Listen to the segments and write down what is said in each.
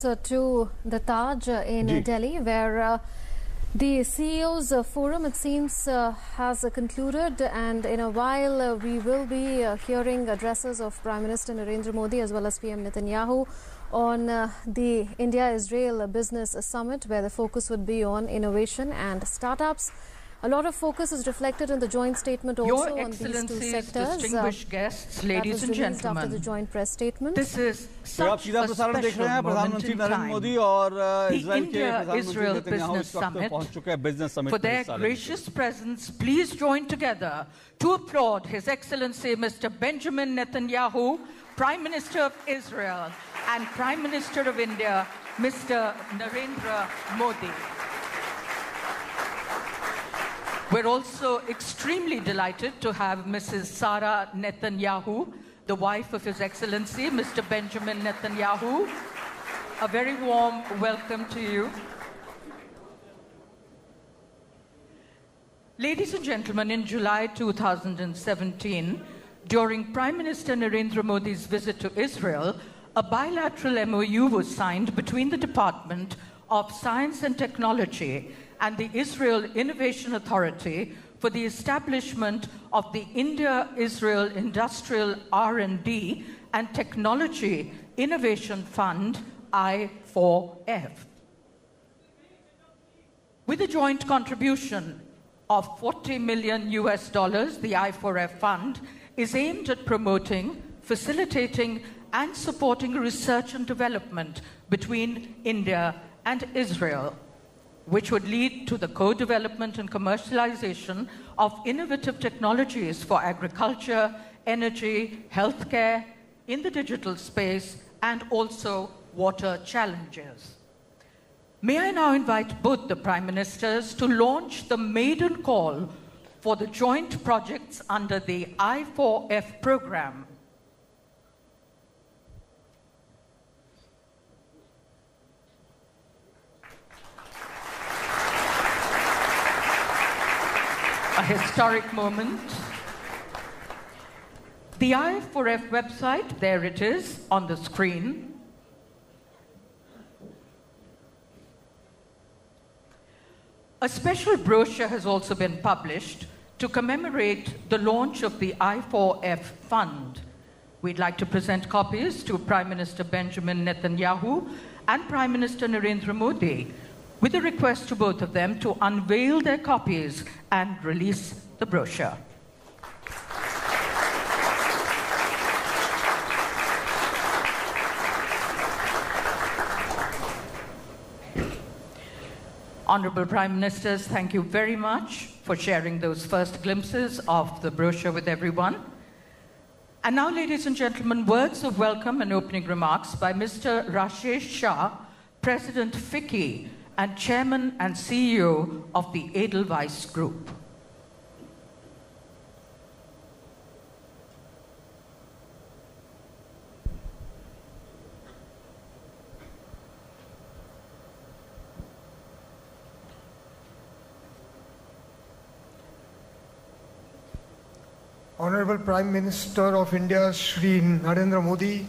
To the Taj in Delhi, where the CEO's forum, it seems, has concluded, and in a while we will be hearing addresses of Prime Minister Narendra Modi as well as PM Netanyahu on the India-Israel Business Summit, where the focus would be on innovation and startups. A lot of focus is reflected in the joint statement also on these two sectors. Distinguished guests, ladies and gentlemen, after the joint press statement. This is such a special moment in time. The India-Israel Business Summit, for their gracious presence, please join together to applaud His Excellency Mr. Benjamin Netanyahu, Prime Minister of Israel, and Prime Minister of India, Mr. Narendra Modi. We're also extremely delighted to have Mrs. Sara Netanyahu, the wife of His Excellency, Mr. Benjamin Netanyahu. A very warm welcome to you. Ladies and gentlemen, in July 2017, during Prime Minister Narendra Modi's visit to Israel, a bilateral MOU was signed between the Department of Science and Technology and the Israel Innovation Authority for the establishment of the India-Israel Industrial R&D and Technology Innovation Fund, I4F. With a joint contribution of $40 million, the I4F fund is aimed at promoting, facilitating, and supporting research and development between India and Israel, which would lead to the co-development and commercialization of innovative technologies for agriculture, energy, healthcare, in the digital space, and also water challenges. May I now invite both the Prime Ministers to launch the maiden call for the joint projects under the I4F program. A historic moment. The I4F website, there it is on the screen. A special brochure has also been published to commemorate the launch of the I4F fund. We'd like to present copies to Prime Minister Benjamin Netanyahu and Prime Minister Narendra Modi, with a request to both of them to unveil their copies and release the brochure. Honorable Prime Ministers, thank you very much for sharing those first glimpses of the brochure with everyone. And now, ladies and gentlemen, words of welcome and opening remarks by Mr. Rashesh Shah, President FICCI, and Chairman and CEO of the Edelweiss Group. Honorable Prime Minister of India, Shri Narendra Modi,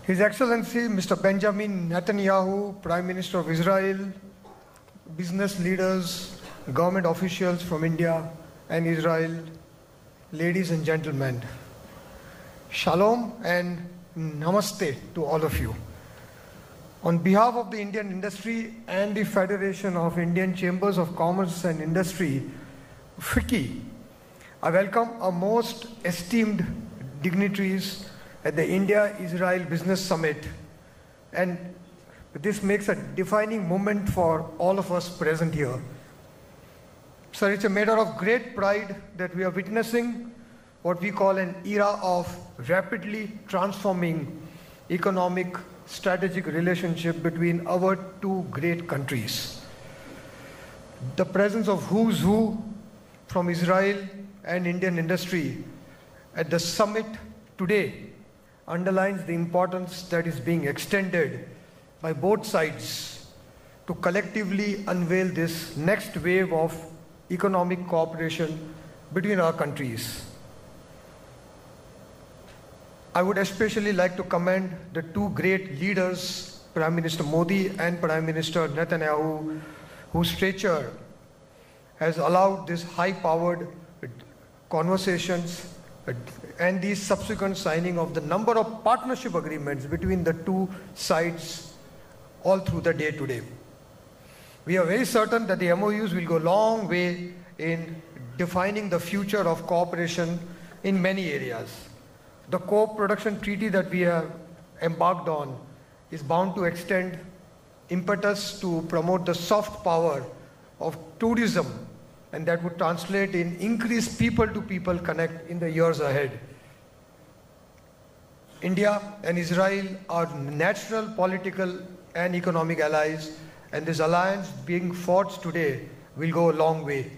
His Excellency Mr. Benjamin Netanyahu, Prime Minister of Israel, business leaders, government officials from India and Israel, ladies and gentlemen, Shalom and Namaste to all of you. On behalf of the Indian industry and the Federation of Indian Chambers of Commerce and Industry, FICCI, I welcome our most esteemed dignitaries at the India-Israel Business Summit, and this makes a defining moment for all of us present here. Sir, it's a matter of great pride that we are witnessing what we call an era of rapidly transforming economic strategic relationship between our two great countries. The presence of who's who from Israel and Indian industry at the summit today underlines the importance that is being extended by both sides to collectively unveil this next wave of economic cooperation between our countries. I would especially like to commend the two great leaders Prime Minister Modi and Prime Minister Netanyahu, whose stature has allowed this high-powered conversations and the subsequent signing of the number of partnership agreements between the two sides all through the day today. We are very certain that the MOUs will go a long way in defining the future of cooperation in many areas. The co-production treaty that we have embarked on is bound to extend impetus to promote the soft power of tourism, and that would translate in increased people-to-people connect in the years ahead. India and Israel are natural political and economic allies, and this alliance being forged today will go a long way.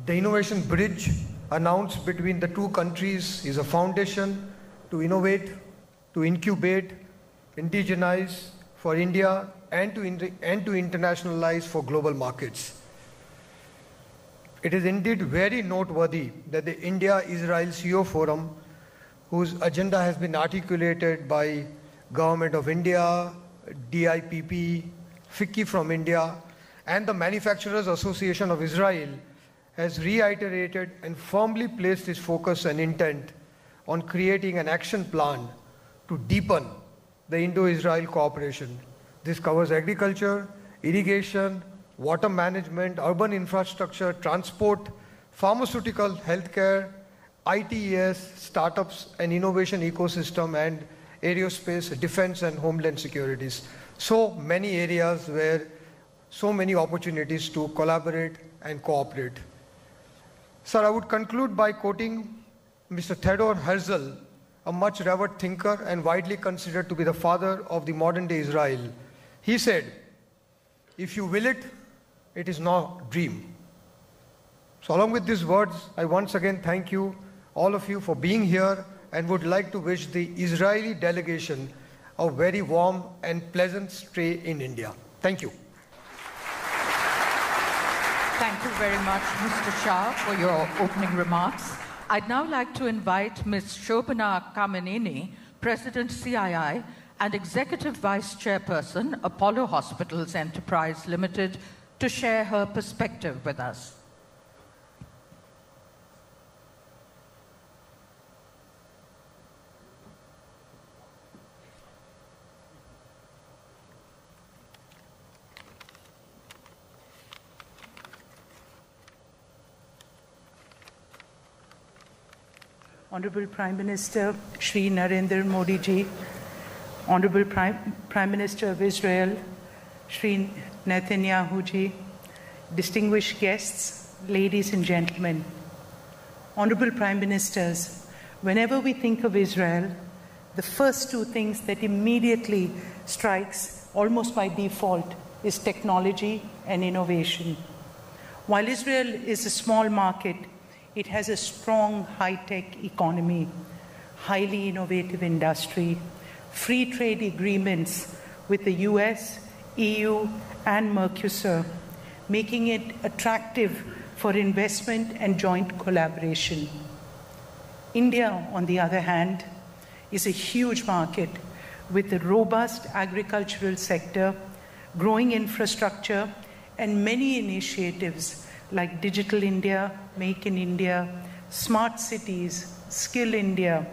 The innovation bridge announced between the two countries is a foundation to innovate, to incubate, indigenize for India and to internationalize for global markets. It is indeed very noteworthy that the India-Israel CEO Forum, whose agenda has been articulated by Government of India, DIPP, FICCI from India, and the Manufacturers Association of Israel, has reiterated and firmly placed its focus and intent on creating an action plan to deepen the Indo-Israel cooperation. This covers agriculture, irrigation, water management, urban infrastructure, transport, pharmaceutical, healthcare, ITES, startups and innovation ecosystem, and aerospace, defense and homeland securities. So many areas where so many opportunities to collaborate and cooperate. Sir, I would conclude by quoting Mr. Theodor Herzl, a much revered thinker and widely considered to be the father of the modern-day Israel. He said, "If you will it, it is no dream." So along with these words, I once again thank you, all of you, for being here, and would like to wish the Israeli delegation a very warm and pleasant stay in India. Thank you. Thank you very much, Mr. Shah, for your opening remarks. I'd now like to invite Ms. Shobhana Kamenini, President CII and Executive Vice Chairperson, Apollo Hospitals Enterprise Limited, to share her perspective with us. Honorable Prime Minister Shri Narendra Modi ji, Honorable Prime Minister of Israel Shri Netanyahu ji, distinguished guests, ladies and gentlemen, Honorable Prime Ministers, whenever we think of Israel, the first two things that immediately strikes almost by default is technology and innovation. While Israel is a small market, it has a strong high-tech economy, highly innovative industry, free trade agreements with the US, EU, and Mercosur, making it attractive for investment and joint collaboration. India, on the other hand, is a huge market with a robust agricultural sector, growing infrastructure, and many initiatives like Digital India, Make in India, Smart Cities, Skill India,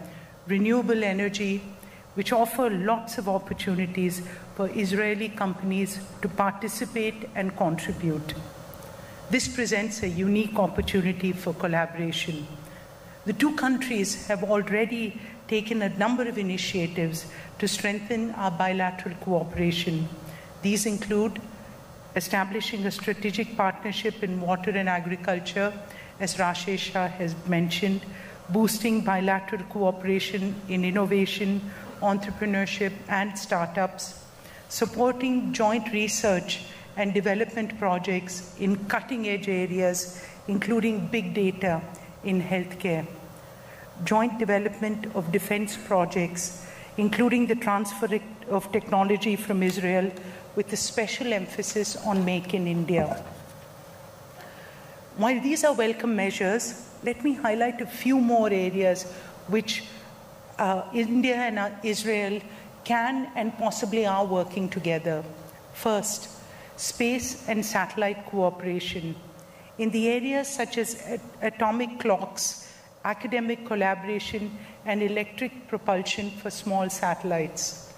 renewable energy, which offer lots of opportunities for Israeli companies to participate and contribute. This presents a unique opportunity for collaboration. The two countries have already taken a number of initiatives to strengthen our bilateral cooperation. These include establishing a strategic partnership in water and agriculture, as Rashesh Shah has mentioned, boosting bilateral cooperation in innovation, entrepreneurship, and startups, supporting joint research and development projects in cutting-edge areas, including big data in healthcare, joint development of defense projects, including the transfer of technology from Israel, with a special emphasis on Make in India. While these are welcome measures, let me highlight a few more areas which India and Israel can and possibly are working together. First, space and satellite cooperation. In the areas such as atomic clocks, academic collaboration, and electric propulsion for small satellites.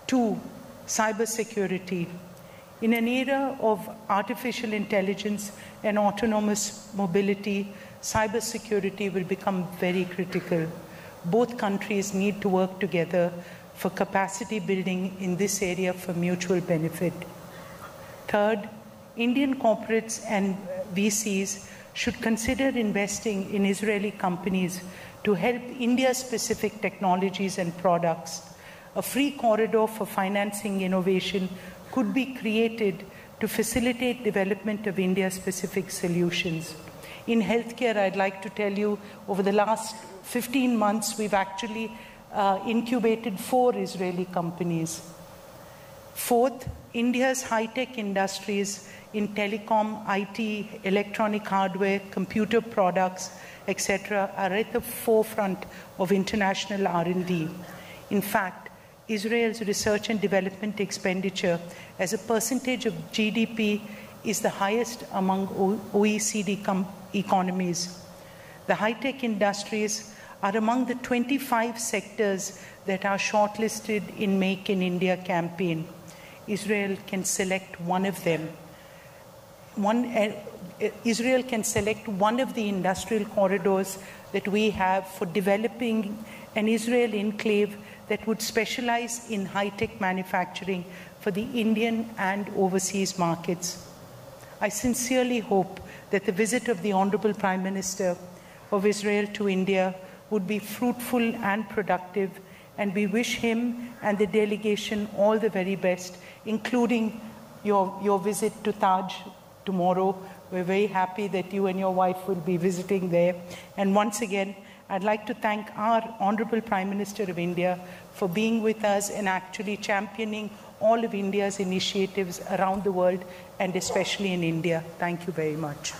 2, cybersecurity. In an era of artificial intelligence and autonomous mobility, cybersecurity will become very critical. Both countries need to work together for capacity building in this area for mutual benefit. Third, Indian corporates and VCs should consider investing in Israeli companies to help India-specific technologies and products. A free corridor for financing innovation could be created to facilitate development of India-specific solutions. In healthcare, I'd like to tell you, over the last 15 months, we've actually incubated 4 Israeli companies. Fourth, India's high-tech industries in telecom, IT, electronic hardware, computer products, etc., are at the forefront of international R&D. In fact, Israel's research and development expenditure as a percentage of GDP is the highest among OECD economies. The high-tech industries are among the 25 sectors that are shortlisted in Make in India campaign. Israel can select one of them. Israel can select one of the industrial corridors that we have for developing an Israel enclave that would specialize in high-tech manufacturing for the Indian and overseas markets. I sincerely hope that the visit of the Honorable Prime Minister of Israel to India would be fruitful and productive, and we wish him and the delegation all the very best, including your visit to Taj tomorrow. We're very happy that you and your wife will be visiting there. And once again, I'd like to thank our Honorable Prime Minister of India for being with us and actually championing all of India's initiatives around the world and especially in India. Thank you very much.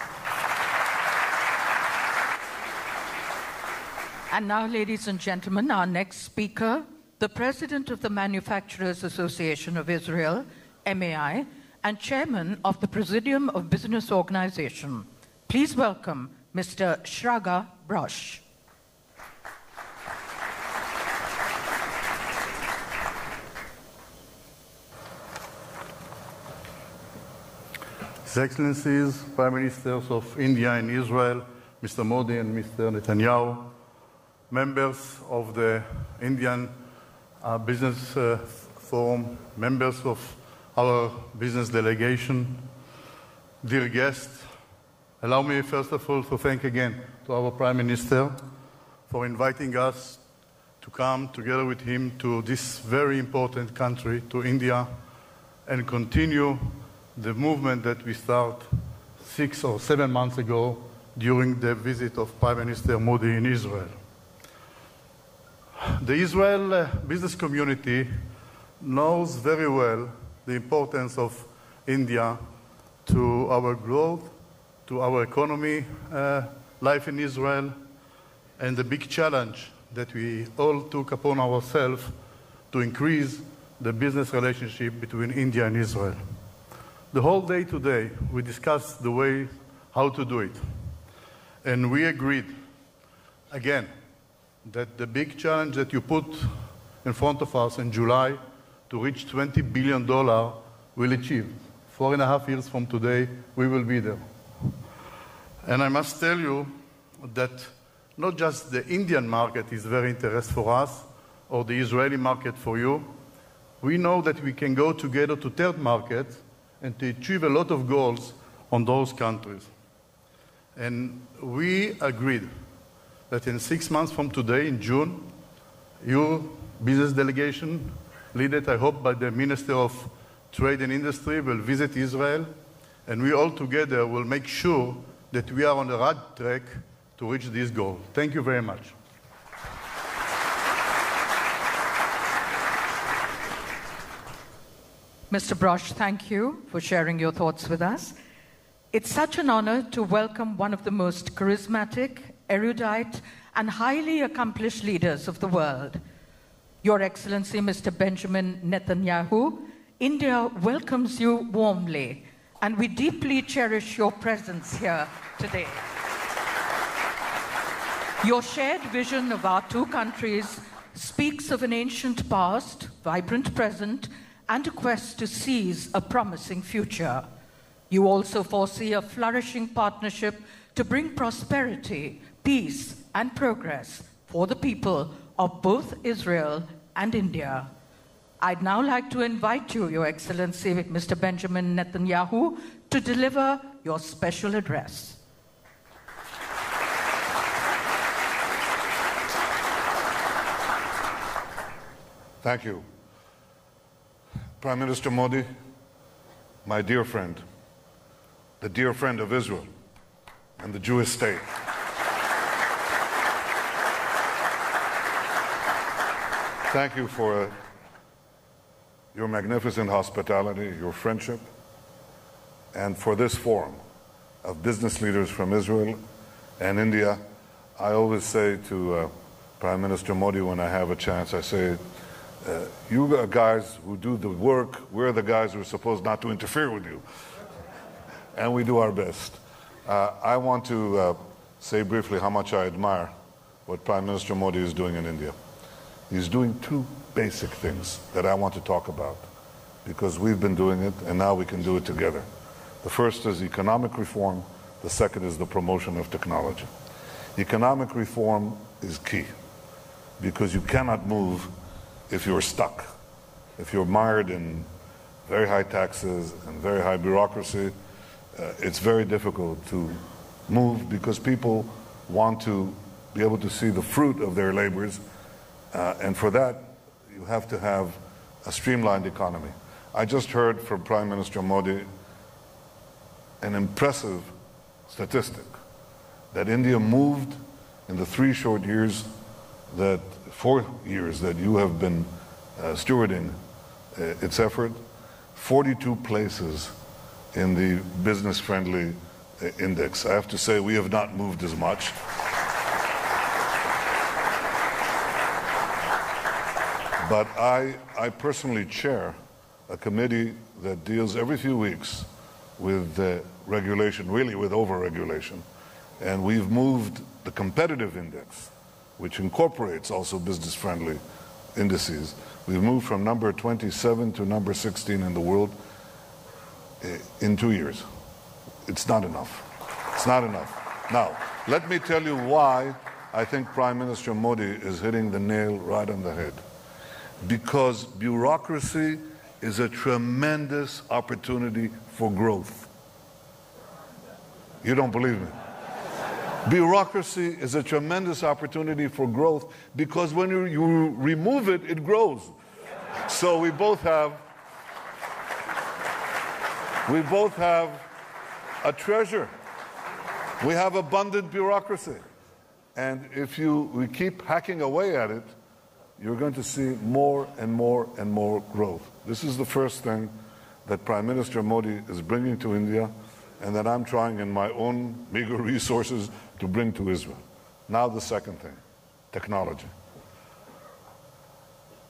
And now, ladies and gentlemen, our next speaker, the President of the Manufacturers Association of Israel, MAI, and Chairman of the Presidium of Business Organization. Please welcome Mr. Shraga Brosh. His Excellencies, Prime Ministers of India and Israel, Mr. Modi and Mr. Netanyahu, members of the Indian Business Forum, members of our business delegation, dear guests, allow me first of all to thank again to our Prime Minister for inviting us to come together with him to this very important country, to India, and continue the movement that we started 6 or 7 months ago during the visit of Prime Minister Modi in Israel. The Israel business community knows very well the importance of India to our growth, to our economy, life in Israel, and the big challenge that we all took upon ourselves to increase the business relationship between India and Israel. The whole day today, we discussed the way how to do it. And we agreed, again, that the big challenge that you put in front of us in July to reach $20 billion will achieve. 4.5 years from today, we will be there. And I must tell you that not just the Indian market is very interesting for us, or the Israeli market for you. We know that we can go together to third market and to achieve a lot of goals on those countries. And we agreed that in 6 months from today, in June, your business delegation, led, I hope, by the Minister of Trade and Industry, will visit Israel, and we all together will make sure that we are on the right track to reach this goal. Thank you very much. Mr. Brosh, thank you for sharing your thoughts with us. It's such an honor to welcome one of the most charismatic, erudite, and highly accomplished leaders of the world. Your Excellency, Mr. Benjamin Netanyahu, India welcomes you warmly, and we deeply cherish your presence here today. Your shared vision of our two countries speaks of an ancient past, vibrant present, and a quest to seize a promising future. You also foresee a flourishing partnership to bring prosperity, peace, and progress for the people of both Israel and India. I'd now like to invite you, Your Excellency, Mr. Benjamin Netanyahu, to deliver your special address. Thank you. Prime Minister Modi, my dear friend, the dear friend of Israel and the Jewish state. Thank you for your magnificent hospitality, your friendship, and for this forum of business leaders from Israel and India. I always say to Prime Minister Modi when I have a chance, I say, you are guys who do the work, we're the guys who are supposed not to interfere with you. And we do our best. I want to say briefly how much I admire what Prime Minister Modi is doing in India. He's doing two basic things that I want to talk about because we've been doing it and now we can do it together. The first is economic reform. The second is the promotion of technology. Economic reform is key because you cannot move if you're stuck. If you're mired in very high taxes and very high bureaucracy, it's very difficult to move because people want to be able to see the fruit of their labors, and for that you have to have a streamlined economy. I just heard from Prime Minister Modi an impressive statistic that India moved in the 4 years that you have been stewarding its effort, 42 places in the business-friendly index. I have to say we have not moved as much. But I personally chair a committee that deals every few weeks with regulation, really with over-regulation. And we've moved the competitive index, which incorporates also business-friendly indices. We've moved from number 27 to number 16 in the world in 2 years. It's not enough. It's not enough. Now, let me tell you why I think Prime Minister Modi is hitting the nail right on the head. Because bureaucracy is a tremendous opportunity for growth. You don't believe me? Bureaucracy is a tremendous opportunity for growth because when you remove it, it grows. So we both have a treasure. We have abundant bureaucracy. And if we keep hacking away at it, you're going to see more and more and more growth. This is the first thing that Prime Minister Modi is bringing to India and that I'm trying in my own meager resources to bring to Israel. Now the second thing, technology.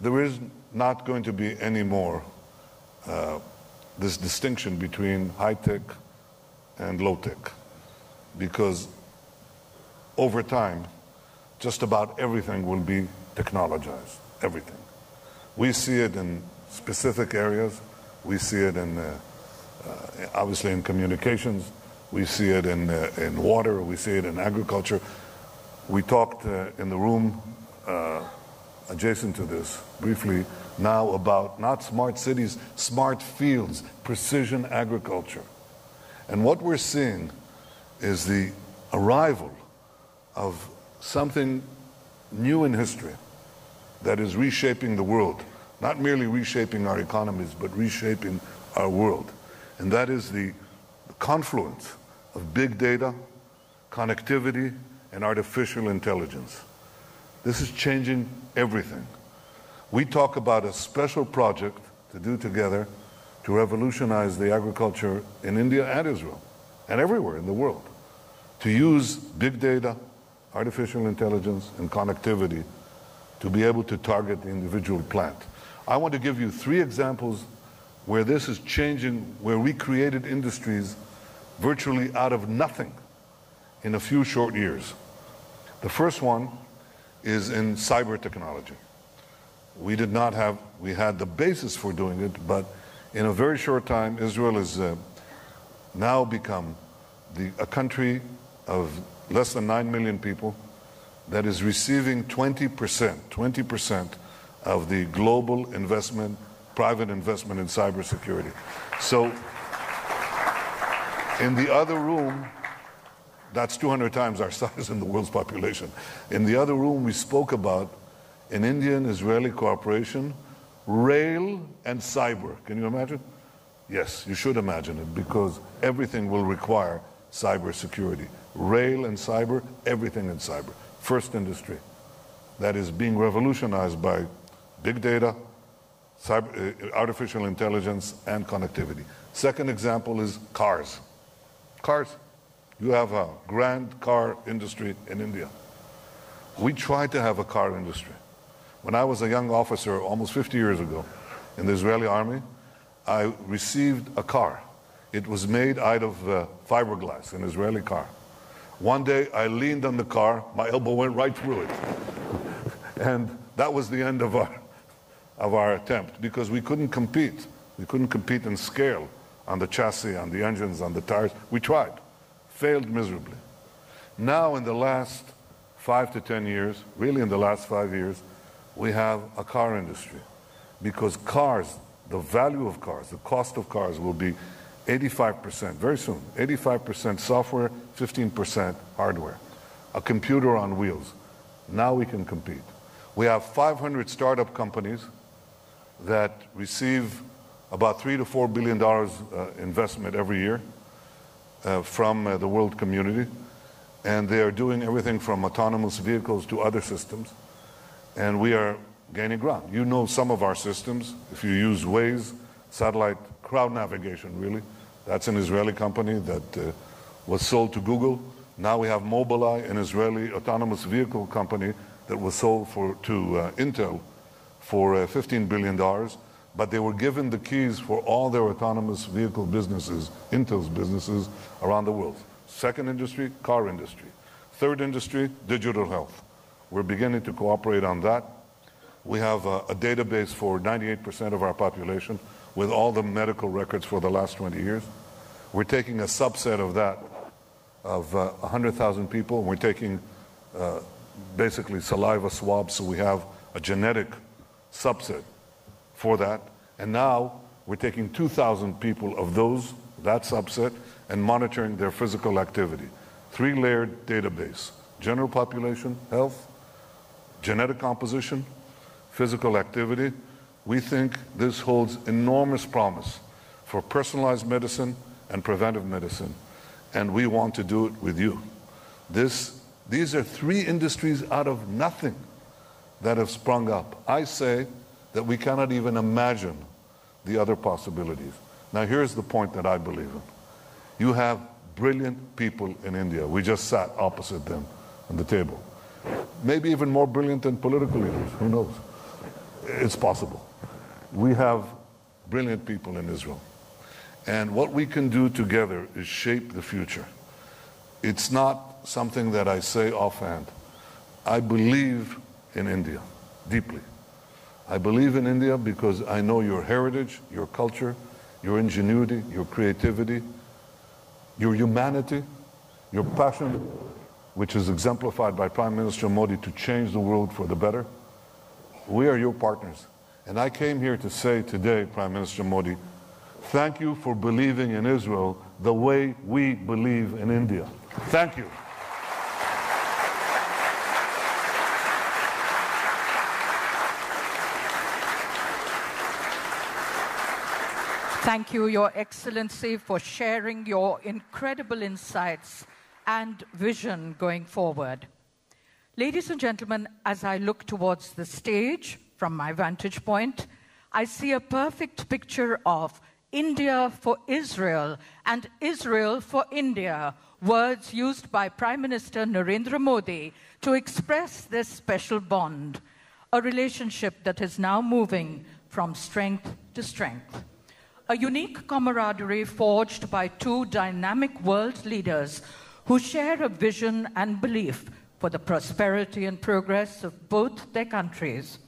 There is not going to be any more this distinction between high-tech and low-tech, because over time, just about everything will be technologized, everything. We see it in specific areas. We see it in, obviously in communications. We see it in water. We see it in agriculture. We talked in the room adjacent to this briefly now about not smart cities, smart fields, precision agriculture. And what we're seeing is the arrival of something new in history that is reshaping the world, not merely reshaping our economies, but reshaping our world. And that is the confluence of big data, connectivity, and artificial intelligence. This is changing everything. We talk about a special project to do together to revolutionize the agriculture in India and Israel, and everywhere in the world, to use big data, artificial intelligence, and connectivity to be able to target the individual plant. I want to give you 3 examples where this is changing, where we created industries virtually out of nothing in a few short years. The first one is in cyber technology. We had the basis for doing it, but in a very short time, Israel has now become a country of less than 9 million people that is receiving 20% of the global investment, private investment in cybersecurity. So in the other room, that's 200 times our size in the world's population. In the other room, we spoke about an Indian-Israeli cooperation, rail and cyber. Can you imagine? Yes, you should imagine it, because everything will require cybersecurity. Rail and cyber, everything in cyber. First industry that is being revolutionized by big data, artificial intelligence, and connectivity. Second example is cars. Cars. You have a grand car industry in India. We tried to have a car industry. When I was a young officer almost 50 years ago in the Israeli army, I received a car. It was made out of fiberglass, an Israeli car. One day I leaned on the car, my elbow went right through it. And that was the end of our attempt, because we couldn't compete. We couldn't compete in scale on the chassis, on the engines, on the tires. We tried, failed miserably. Now in the last 5 to 10 years, really in the last 5 years, we have a car industry, because cars, the value of cars, the cost of cars will be 85%, very soon, 85% software, 15% hardware. A computer on wheels. Now we can compete. We have 500 startup companies that receive about $3 to $4 billion investment every year from the world community. And they are doing everything from autonomous vehicles to other systems. And we are gaining ground. You know some of our systems. If you use Waze, satellite crowd navigation, really. That's an Israeli company that was sold to Google. Now we have Mobileye, an Israeli autonomous vehicle company that was sold to Intel for $15 billion. But they were given the keys for all their autonomous vehicle businesses, Intel's businesses, around the world. Second industry, car industry. Third industry, digital health. We're beginning to cooperate on that. We have a database for 98% of our population with all the medical records for the last 20 years. We're taking a subset of that, of 100,000 people, and we're taking basically saliva swabs, so we have a genetic subset for that. And now we're taking 2,000 people of that subset, and monitoring their physical activity. 3-layered database: general population, health, genetic composition, physical activity. We think this holds enormous promise for personalized medicine and preventive medicine, and we want to do it with you. These are 3 industries out of nothing that have sprung up. I say that we cannot even imagine the other possibilities. Now here's the point that I believe in. You have brilliant people in India. We just sat opposite them on the table. Maybe even more brilliant than political leaders, who knows? It's possible. We have brilliant people in Israel. And what we can do together is shape the future. It's not something that I say offhand. I believe in India deeply. I believe in India because I know your heritage, your culture, your ingenuity, your creativity, your humanity, your passion, which is exemplified by Prime Minister Modi to change the world for the better. We are your partners. And I came here to say today, Prime Minister Modi, thank you for believing in Israel the way we believe in India. Thank you. Thank you, Your Excellency, for sharing your incredible insights and vision going forward. Ladies and gentlemen, as I look towards the stage from my vantage point, I see a perfect picture of India for Israel and Israel for India, words used by Prime Minister Narendra Modi to express this special bond. a relationship that is now moving from strength to strength. A unique camaraderie forged by two dynamic world leaders who share a vision and belief for the prosperity and progress of both their countries.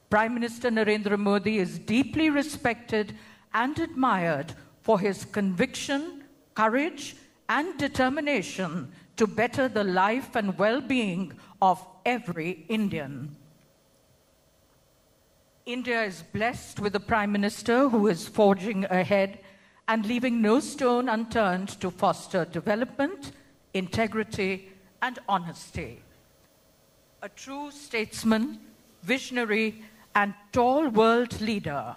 Prime Minister Narendra Modi is deeply respected and admired for his conviction, courage, and determination to better the life and well-being of every Indian. India is blessed with a Prime Minister who is forging ahead and leaving no stone unturned to foster development, integrity, and honesty. A true statesman, visionary, and tall world leader.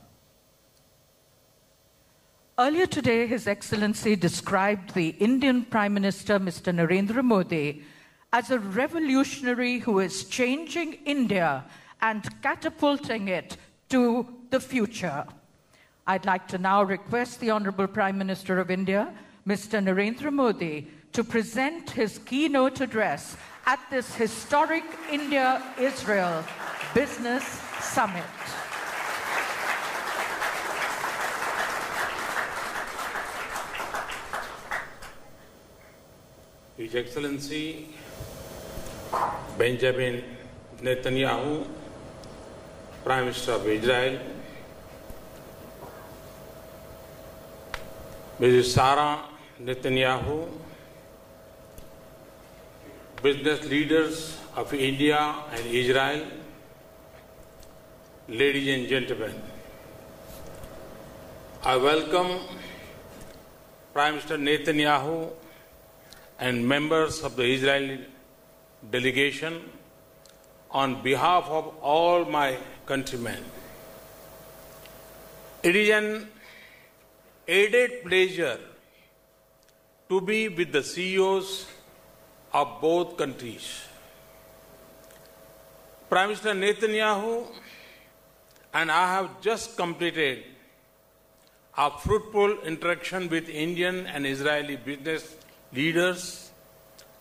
Earlier today, His Excellency described the Indian Prime Minister, Mr. Narendra Modi, as a revolutionary who is changing India and catapulting it to the future. I'd like to now request the Honorable Prime Minister of India, Mr. Narendra Modi, to present his keynote address at this historic India-Israel Business Summit. His Excellency Benjamin Netanyahu, Prime Minister of Israel, Mrs. Sarah Netanyahu, business leaders of India and Israel, ladies and gentlemen, I welcome Prime Minister Netanyahu and members of the Israeli delegation on behalf of all my countrymen. It is an added pleasure to be with the CEOs of both countries. Prime Minister Netanyahu and I have just completed a fruitful interaction with Indian and Israeli business leaders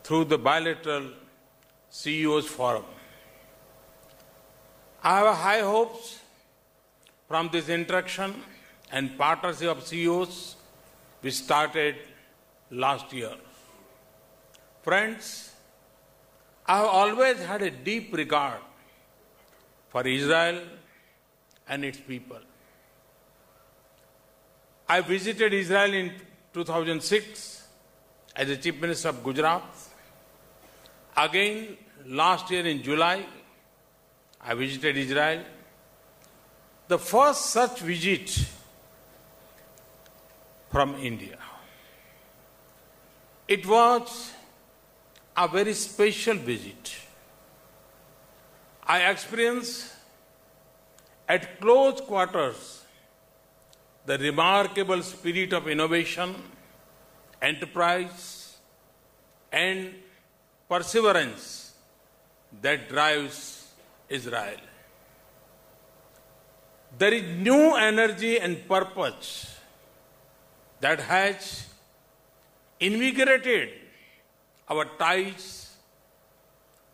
through the bilateral CEOs forum. I have high hopes from this interaction and partnership of CEOs which started last year. Friends, I have always had a deep regard for Israel and its people. I visited Israel in 2006 as the Chief Minister of Gujarat. Again, last year in July, I visited Israel. The first such visit from India. It was a very special visit. I experienced at close quarters the remarkable spirit of innovation, enterprise, and perseverance that drives Israel. There is new energy and purpose that has invigorated our ties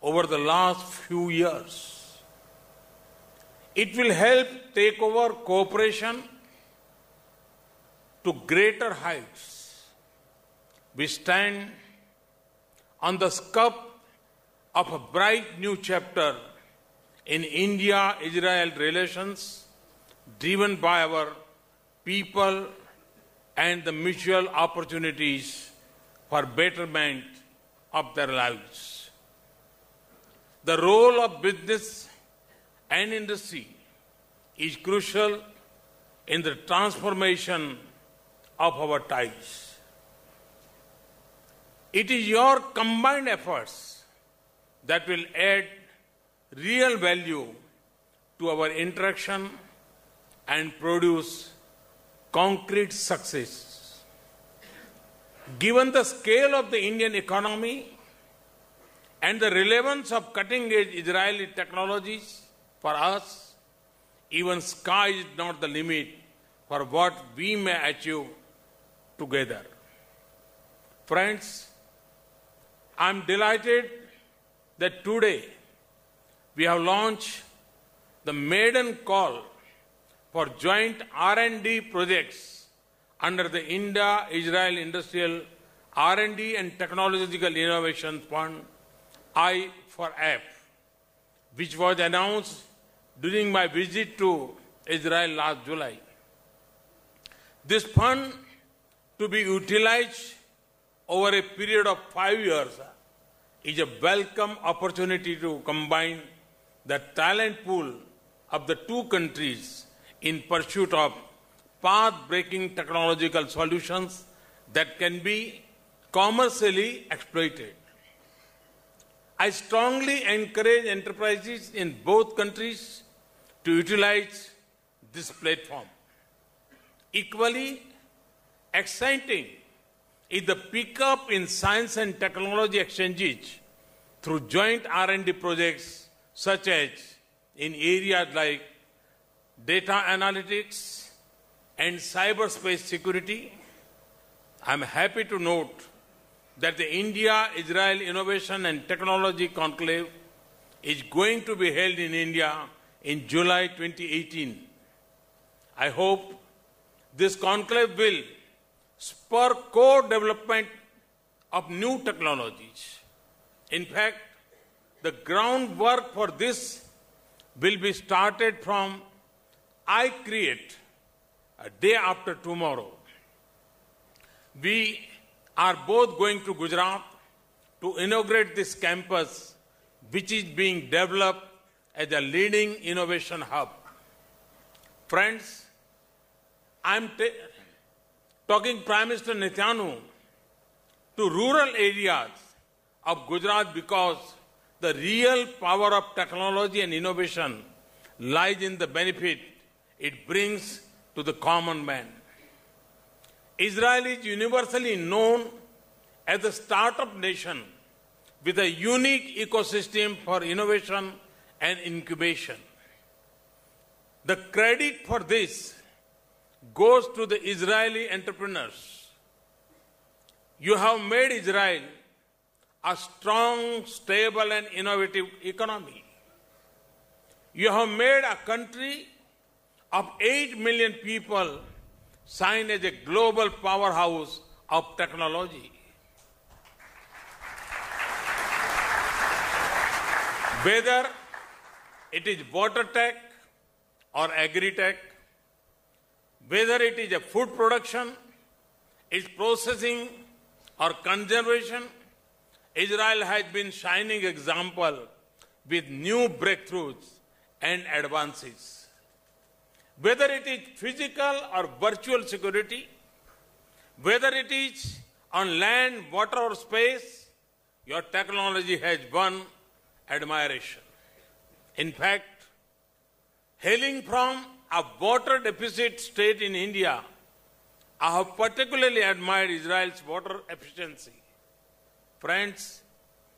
over the last few years. It will help take over cooperation to greater heights. We stand on the cusp of a bright new chapter in India-Israel relations, driven by our people and the mutual opportunities for betterment of their lives. The role of business and industry is crucial in the transformation of our ties. It is your combined efforts that will add real value to our interaction and produce concrete success. Given the scale of the Indian economy and the relevance of cutting-edge Israeli technologies for us, even sky is not the limit for what we may achieve together. Friends, I'm delighted that today we have launched the maiden call for joint R&D projects under the India-Israel Industrial R&D and Technological Innovation Fund, I4F, which was announced during my visit to Israel last July. This fund, to be utilized over a period of 5 years, is a welcome opportunity to combine the talent pool of the two countries in pursuit of path-breaking technological solutions that can be commercially exploited. I strongly encourage enterprises in both countries to utilize this platform. Equally exciting is the pickup in science and technology exchanges through joint R&D projects such as in areas like data analytics and cyberspace security. I am happy to note that the India-Israel Innovation and Technology Conclave is going to be held in India in July 2018. I hope this conclave will spur co-development of new technologies. In fact, the groundwork for this will be started from I Create, a day after tomorrow. We are both going to Gujarat to inaugurate this campus, which is being developed as a leading innovation hub. Friends, I'm talking Prime Minister Netanyahu to rural areas of Gujarat because the real power of technology and innovation lies in the benefit it brings to the common man. Israel is universally known as a startup nation with a unique ecosystem for innovation and incubation. The credit for this goes to the Israeli entrepreneurs. You have made Israel a strong, stable, and innovative economy. You have made a country of 8 million people sign as a global powerhouse of technology. Whether it is water tech or agri-tech, whether it is a food production, its processing or conservation, Israel has been shining example with new breakthroughs and advances. Whether it is physical or virtual security, whether it is on land, water or space, your technology has won admiration. In fact, hailing from a water deficit state in India, I have particularly admired Israel's water efficiency. Friends,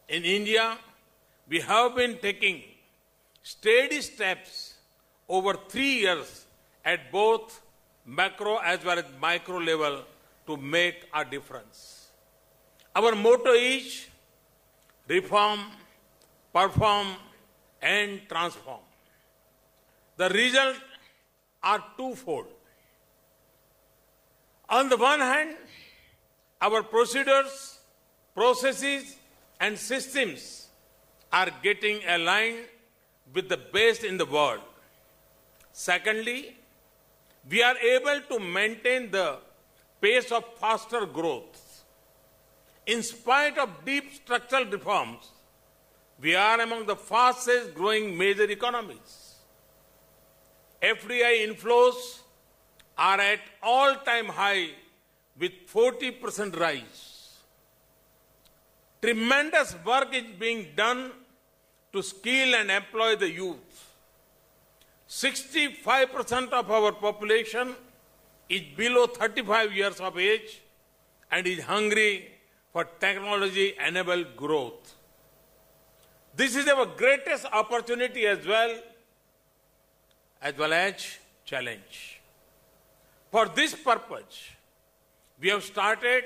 in India, we have been taking steady steps over 3 years at both macro as well as micro level to make a difference. Our motto is reform, perform, and transform. The results are twofold. On the one hand, our procedures, processes, and systems are getting aligned with the best in the world. Secondly, we are able to maintain the pace of faster growth. In spite of deep structural reforms, we are among the fastest growing major economies. FDI inflows are at all-time high with 40% rise. Tremendous work is being done to skill and employ the youth. 65% of our population is below 35 years of age and is hungry for technology-enabled growth. This is our greatest opportunity as well as challenge. For this purpose, we have started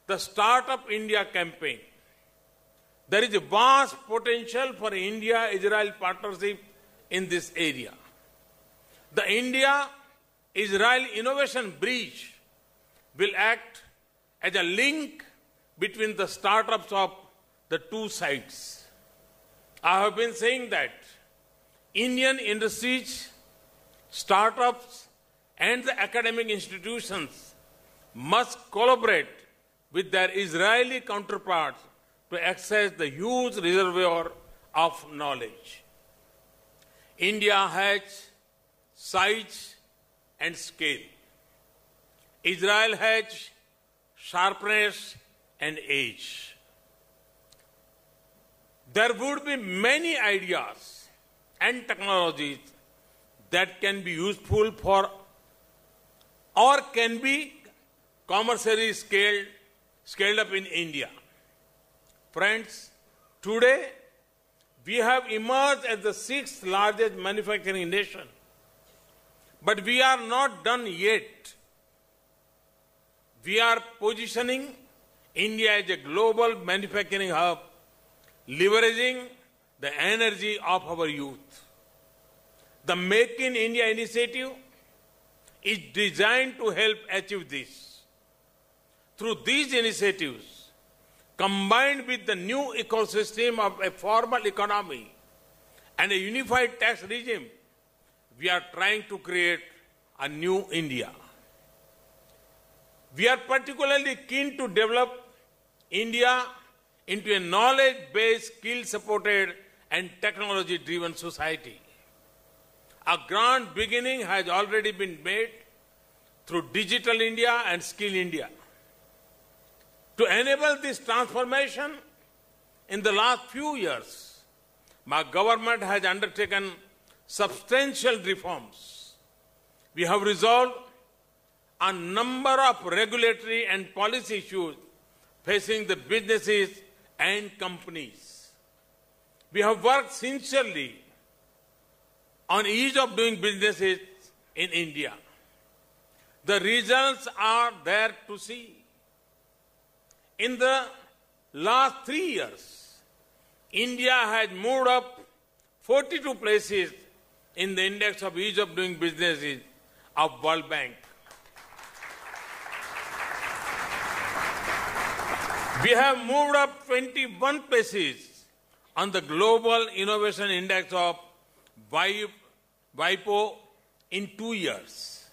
the Startup India campaign. There is a vast potential for India-Israel partnership in this area. The India-Israel Innovation Bridge will act as a link between the startups of the two sides. I have been saying that Indian industries, startups, and the academic institutions must collaborate with their Israeli counterparts to access the huge reservoir of knowledge. India has size and scale. Israel has sharpness and age. There would be many ideas and technologies that can be useful for or can be commercially scaled up in India. Friends, today we have emerged as the 6th largest manufacturing nation. But we are not done yet. We are positioning India as a global manufacturing hub, leveraging the energy of our youth. The Make in India initiative is designed to help achieve this. Through these initiatives, combined with the new ecosystem of a formal economy and a unified tax regime, we are trying to create a new India. We are particularly keen to develop India into a knowledge-based, skill-supported, and technology-driven society. A grand beginning has already been made through Digital India and Skill India. To enable this transformation, in the last few years, my government has undertaken substantial reforms. We have resolved a number of regulatory and policy issues facing the businesses and companies. We have worked sincerely on ease of doing businesses in India. The results are there to see. In the last 3 years, India has moved up 42 places in the index of ease of doing businesses of World Bank. We have moved up 21 places on the Global Innovation Index of WIPO in 2 years.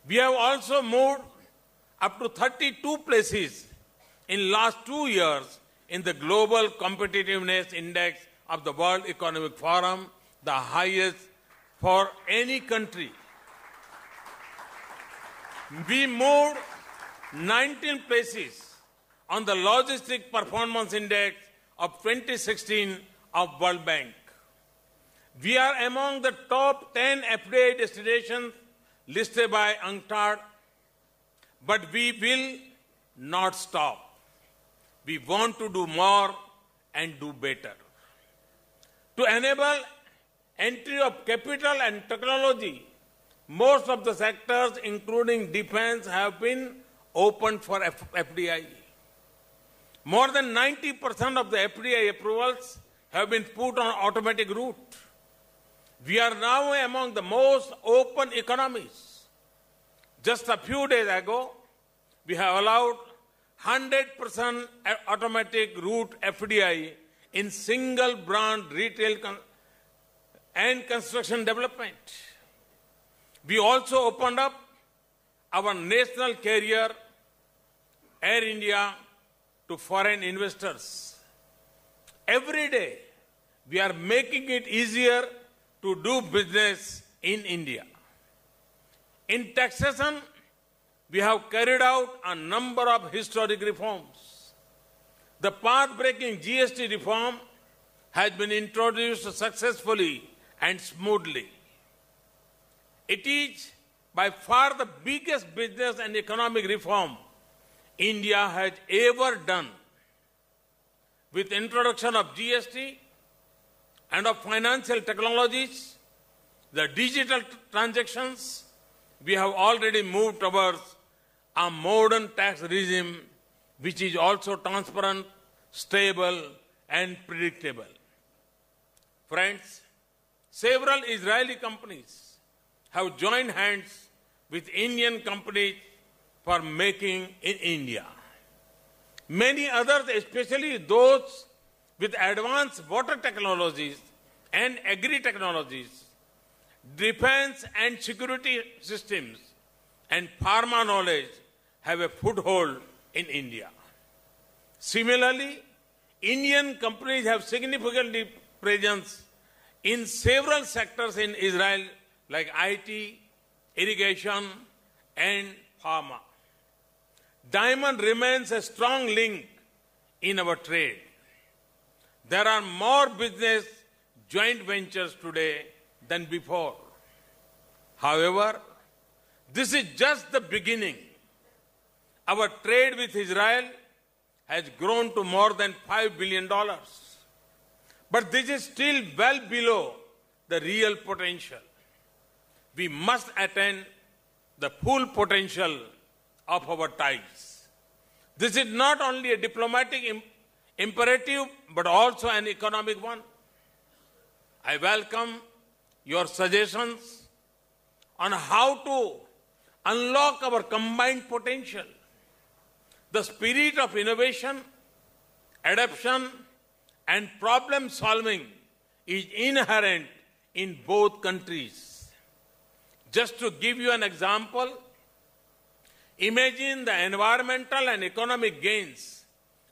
We have also moved up to 32 places in last 2 years in the Global Competitiveness Index of the World Economic Forum, the highest for any country. We moved 19 places on the Logistic Performance Index of 2016 of World Bank. We are among the top 10 FDI destinations listed by UNCTAD, but we will not stop. We want to do more and do better. To enable entry of capital and technology, most of the sectors, including defense, have been opened for FDI. More than 90% of the FDI approvals have been put on automatic route. We are now among the most open economies. Just a few days ago, we have allowed 100% automatic route FDI in single brand retail and construction development. We also opened up our national carrier, Air India, to foreign investors. Every day, we are making it easier to do business in India. In taxation, we have carried out a number of historic reforms. The path-breaking GST reform has been introduced successfully and smoothly. It is by far the biggest business and economic reform India has ever done. With introduction of GST and of financial technologies, the digital transactions, we have already moved towards a modern tax regime which is also transparent, stable, and predictable. Friends, several Israeli companies have joined hands with Indian companies for making in India. Many others, especially those with advanced water technologies and agri-technologies, defense and security systems, and pharma knowledge, have a foothold in India. Similarly, Indian companies have significant presence in several sectors in Israel like IT, irrigation, and pharma. Diamond remains a strong link in our trade. There are more business joint ventures today than before. However, this is just the beginning. Our trade with Israel has grown to more than $5 billion. But this is still well below the real potential. We must attain the full potential of our ties. This is not only a diplomatic imperative, but also an economic one. I welcome your suggestions on how to unlock our combined potential. The spirit of innovation, adaptation, and problem solving is inherent in both countries. Just to give you an example, imagine the environmental and economic gains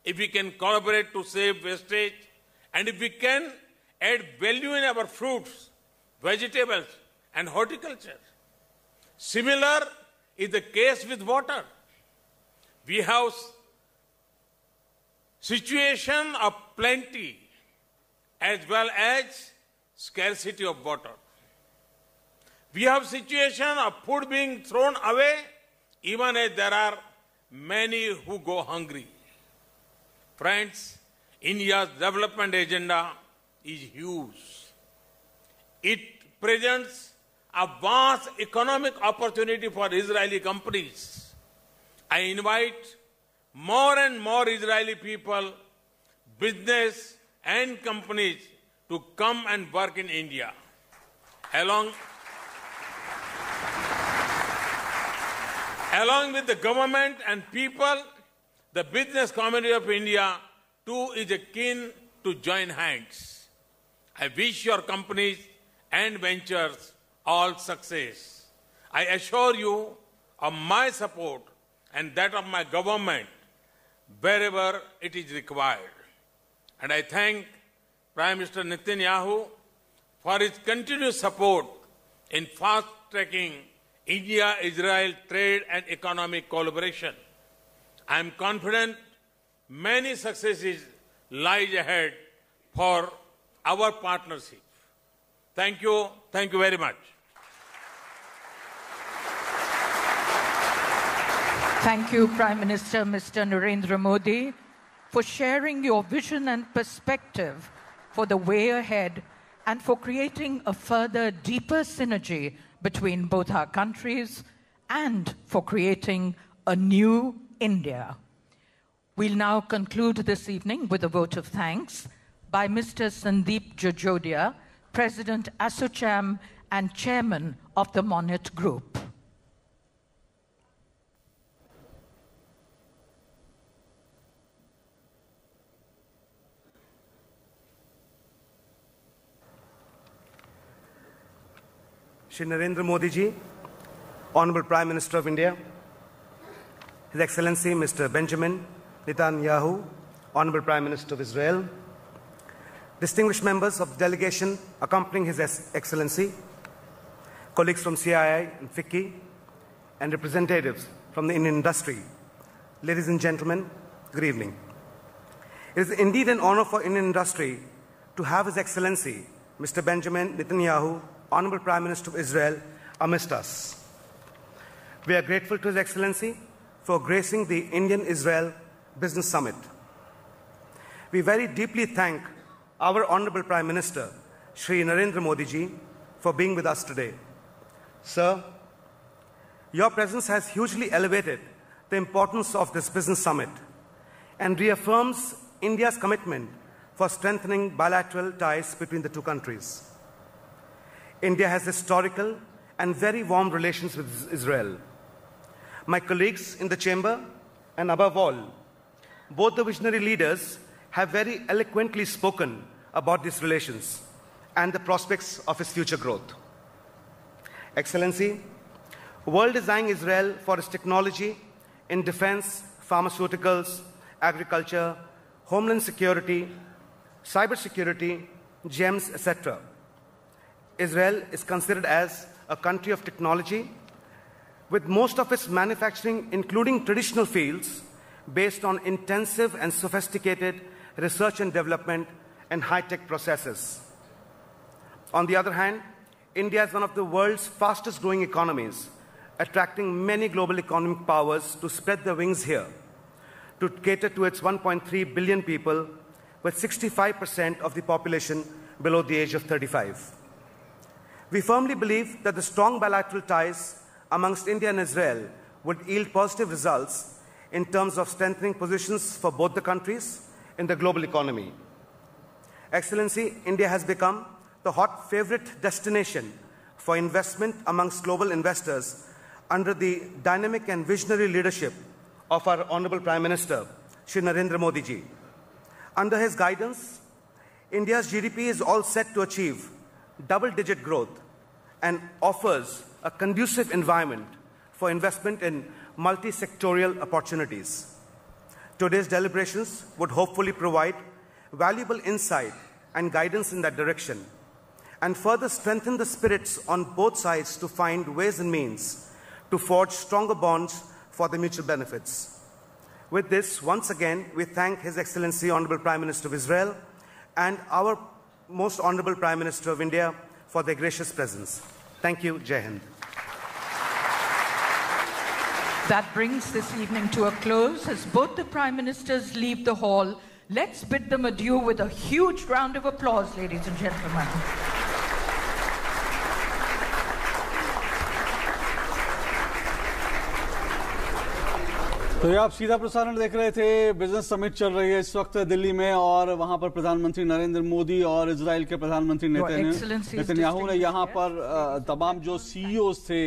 if we can collaborate to save wastage, and if we can add value in our fruits, vegetables, and horticulture. Similar is the case with water. We have situation of plenty as well as scarcity of water. We have situation of food being thrown away even as there are many who go hungry. Friends, India's development agenda is huge. It presents a vast economic opportunity for Israeli companies. I invite more and more Israeli people, business and companies to come and work in India. Along with the government and people, the business community of India too is keen to join hands. I wish your companies and ventures all success. I assure you of my support and that of my government wherever it is required. And I thank Prime Minister Netanyahu for his continuous support in fast-tracking India-Israel trade and economic collaboration. I am confident many successes lie ahead for our partnership. Thank you. Thank you very much. Thank you, Prime Minister Mr. Narendra Modi, for sharing your vision and perspective for the way ahead and for creating a further deeper synergy between both our countries and for creating a new India. We'll now conclude this evening with a vote of thanks by Mr. Sandeep Jajodia, President ASSOCHAM and Chairman of the Monnet Group. Shri Narendra Modi ji, Honorable Prime Minister of India, His Excellency Mr. Benjamin Netanyahu, Honorable Prime Minister of Israel, distinguished members of the delegation accompanying His Excellency, colleagues from CII and FICCI, and representatives from the Indian industry, ladies and gentlemen, good evening. It is indeed an honor for Indian industry to have His Excellency Mr. Benjamin Netanyahu, Honorable Prime Minister of Israel, amidst us. We are grateful to His Excellency for gracing the Indian-Israel Business Summit. We very deeply thank our Honorable Prime Minister, Shri Narendra Modi ji, for being with us today. Sir, your presence has hugely elevated the importance of this business summit and reaffirms India's commitment for strengthening bilateral ties between the two countries. India has historical and very warm relations with Israel. My colleagues in the chamber, and above all, both the visionary leaders have very eloquently spoken about these relations and the prospects of its future growth. Excellency, the world is eyeing Israel for its technology in defense, pharmaceuticals, agriculture, homeland security, cybersecurity, gems, etc. Israel is considered as a country of technology, with most of its manufacturing, including traditional fields, based on intensive and sophisticated research and development and high-tech processes. On the other hand, India is one of the world's fastest-growing economies, attracting many global economic powers to spread their wings here, to cater to its 1.3 billion people, with 65% of the population below the age of 35. We firmly believe that the strong bilateral ties amongst India and Israel would yield positive results in terms of strengthening positions for both the countries in the global economy. Excellency, India has become the hot favorite destination for investment amongst global investors under the dynamic and visionary leadership of our Honorable Prime Minister, Shri Narendra Modi ji. Under his guidance, India's GDP is all set to achieve double-digit growth and offers a conducive environment for investment in multi-sectorial opportunities. Today's deliberations would hopefully provide valuable insight and guidance in that direction, and further strengthen the spirits on both sides to find ways and means to forge stronger bonds for the mutual benefits. With this, once again, we thank His Excellency Honorable Prime Minister of Israel and our Most Honorable Prime Minister of India for their gracious presence. Thank you. Jai Hind. That brings this evening to a close. As both the Prime Ministers leave the hall, let's bid them adieu with a huge round of applause, ladies and gentlemen. तो ये आप सीधा प्रसारण देख रहे थे। Business summit चल रही है इस वक्त दिल्ली में और वहां पर प्रधानमंत्री नरेंद्र मोदी और इजराइल के प्रधानमंत्री नेतन्याहू ने यहां पर तमाम जो सीईओज थे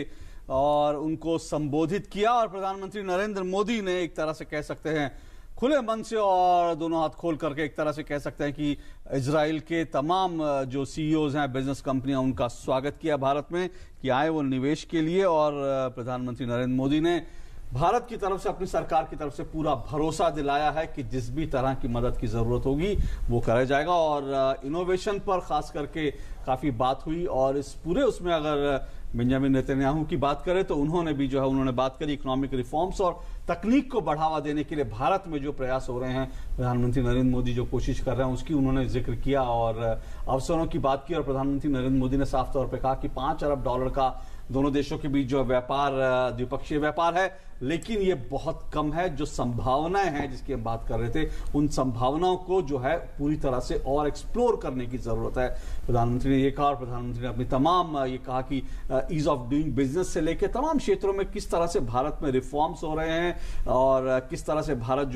और उनको संबोधित किया और प्रधानमंत्री नरेंद्र मोदी ने एक तरह से कह सकते हैं खुले मन से और दोनों हाथ खोल करके एक तरह से कह सकते हैं कि इजराइल के तमाम जो सीईओज हैं, बिजनेस कंपनियां, उनका स्वागत किया भारत में कि आए वो निवेश के लिए। और प्रधानमंत्री नरेंद्र मोदी ने भारत की तरफ से, अपनी सरकार की तरफ से पूरा भरोसा दिलाया है कि जिस भी तरह की मदद की जरूरत होगी वो करा जाएगा। और इनोवेशन पर खास करके काफी बात हुई और इस पूरे उसमें अगर बेंजामिन नेतन्याहू की बात करें तो उन्होंने भी जो है उन्होंने बात करी इकोनॉमिक रिफॉर्म्स और तकनीक को बढ़ावा देने के लिए भारत में जो प्रयास हो रहे हैं, प्रधानमंत्री नरेंद्र मोदी जो कोशिश कर रहे हैं उसकी उन्होंने जिक्र किया और अवसरों की बात की। और प्रधानमंत्री नरेंद्र मोदी ने साफ तौर पर कहा कि $5 अरब का दोनों देशों के बीच जो व्यापार, द्विपक्षीय व्यापार है, लेकिन ये बहुत कम है। जो संभावनाएं हैं जिसकी हम बात कर रहे थे, उन संभावनाओं को जो है पूरी तरह से और एक्सप्लोर करने की जरूरत है, प्रधानमंत्री ने ये कहा। और प्रधानमंत्री ने अपनी तमाम ये कहा कि ईज ऑफ डूइंग बिजनेस से लेकर तमाम क्षेत्रों में किस तरह से भारत में रिफॉर्म्स हो रहे हैं और किस तरह से भारत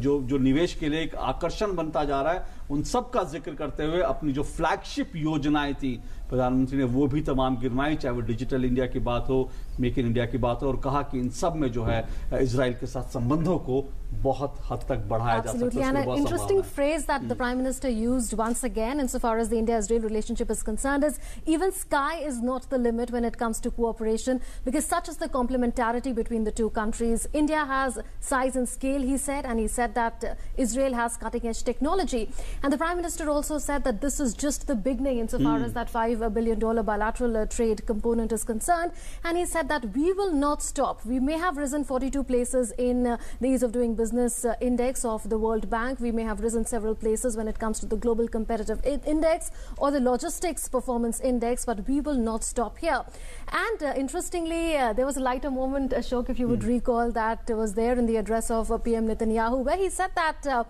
जो निवेश के लिए एक आकर्षण बनता जा रहा है, उन सब का जिक्र करते हुए अपनी जो फ्लैगशिप योजनाएं थी प्रधानमंत्री ने वो भी तमाम गिरवाई, चाहे वो डिजिटल इंडिया की बात हो, मेक इन इंडिया की बात हो, और कहा कि इन सब में जो है इजराइल के साथ संबंधों को बहुत हद तक बढ़ाया जा सकता है। And an interesting phrase that the Prime Minister used once again insofar as the India-Israel relationship is concerned is even sky is not the limit when it comes to cooperation, because such is the complementarity between the two countries. India has size and scale, he said, and he said that Israel has cutting-edge technology. And the Prime Minister also said that this is just the beginning insofar as that $5 billion bilateral trade component is concerned. And he said that we will not stop. We may have risen 42 places in the ease of doing business index of the World Bank. We may have risen several places when it comes to the global competitive index or the logistics performance index, but we will not stop here. And interestingly, there was a lighter moment, Ashok, if you would recall, that was there in the address of PM Netanyahu, where he said that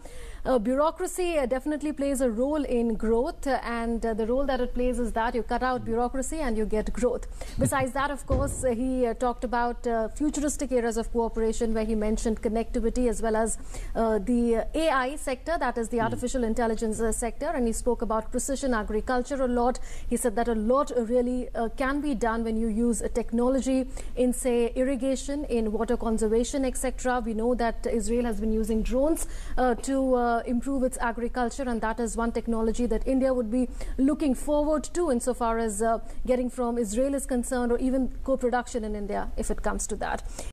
bureaucracy definitely plays a role in growth, and the role that it plays is that you cut out bureaucracy and you get growth. Besides that, of course, he talked about futuristic areas of cooperation, where he mentioned connectivity as well as the AI sector, that is the artificial intelligence sector, and he spoke about precision agriculture a lot. He said that a lot really can be done when you use technology in, say, irrigation, in water conservation, etc. We know that Israel has been using drones to improve its agriculture, and that is one technology that India would be looking forward to insofar as getting from Israel is concerned, or even co-production in India if it comes to that.